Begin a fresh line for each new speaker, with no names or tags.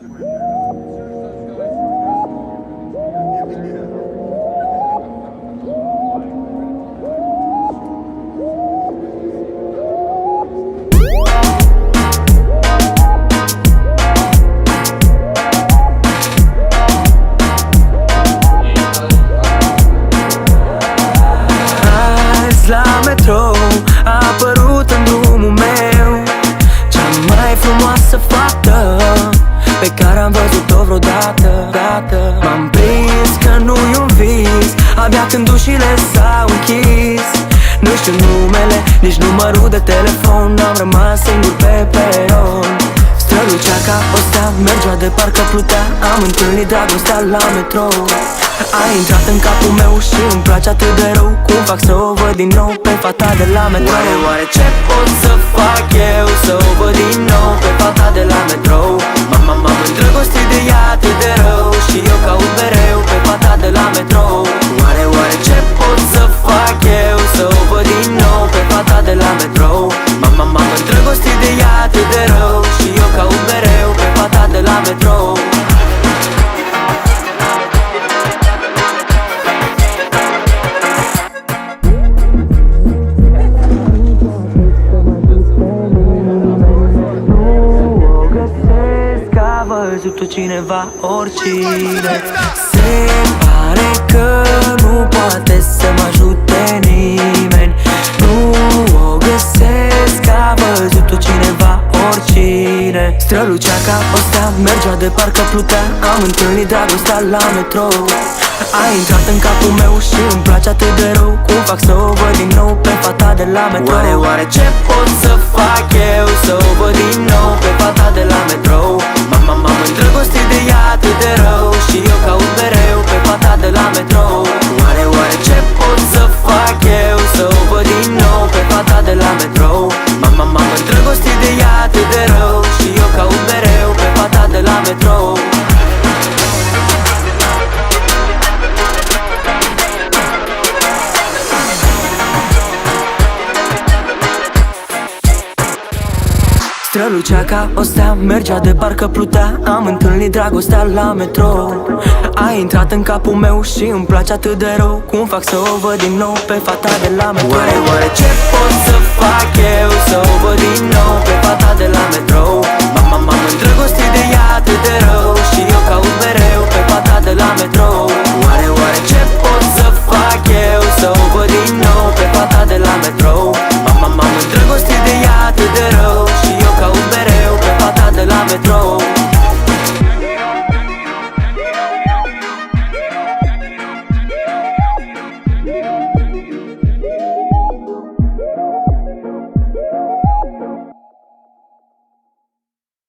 La metrou a apărut în drumul meu cea mai frumoasă fată pe care am văzut-o vreodată. M-am prins că nu-i un vis abia când ușile s-au închis. Nu știu numele, nici numărul de telefon, am rămas singur pe peron. Strălucea ca o stea, mergea de parcă plutea, am întâlnit dragostea la metrou. A intrat în capul meu și îmi place atât de rău cum fac să o văd din nou pe fata de la metrou. Oare ce pot să fac eu să o văd din nou pe fata de la metrou? M-am îndrăgostit de ea atât de rău și eu caut mereu pe fata de la metrou. Oare ce pot să fac eu să o văd din nou pe fata de la metrou? M-am îndrăgostit de ea atât de rău și eu caut mereu pe fata de la metrou. Văzut-o cineva, oricine. Se pare că nu poate să mă ajute nimeni. Nu o găsesc, a văzut-o cineva, oricine. Strălucea ca o stea, mergea de parcă plutea, am întâlnit dragostea la metrou. A intrat în capul meu și îmi place atât de rău cum fac să o văd din nou pe fata de la metrou. Oare ce pot să fac eu să o văd din nou pe fata de la metrou? M-am îndrăgostit de ea atât de rău și eu caut mereu pe fata de la metrou. Oare ce pot să fac eu să o văd din nou pe fata de la metrou? M-am îndrăgostit de ea atât de rău și eu caut mereu pe fata de la metrou. Strălucea ca o stea, mergea de parcă plutea, am întâlnit dragostea la metrou. A intrat în capul meu și îmi place atât de rău cum fac să o văd din nou pe fata de la metrou. Oare ce pot să fac eu să o văd din nou pe fata de la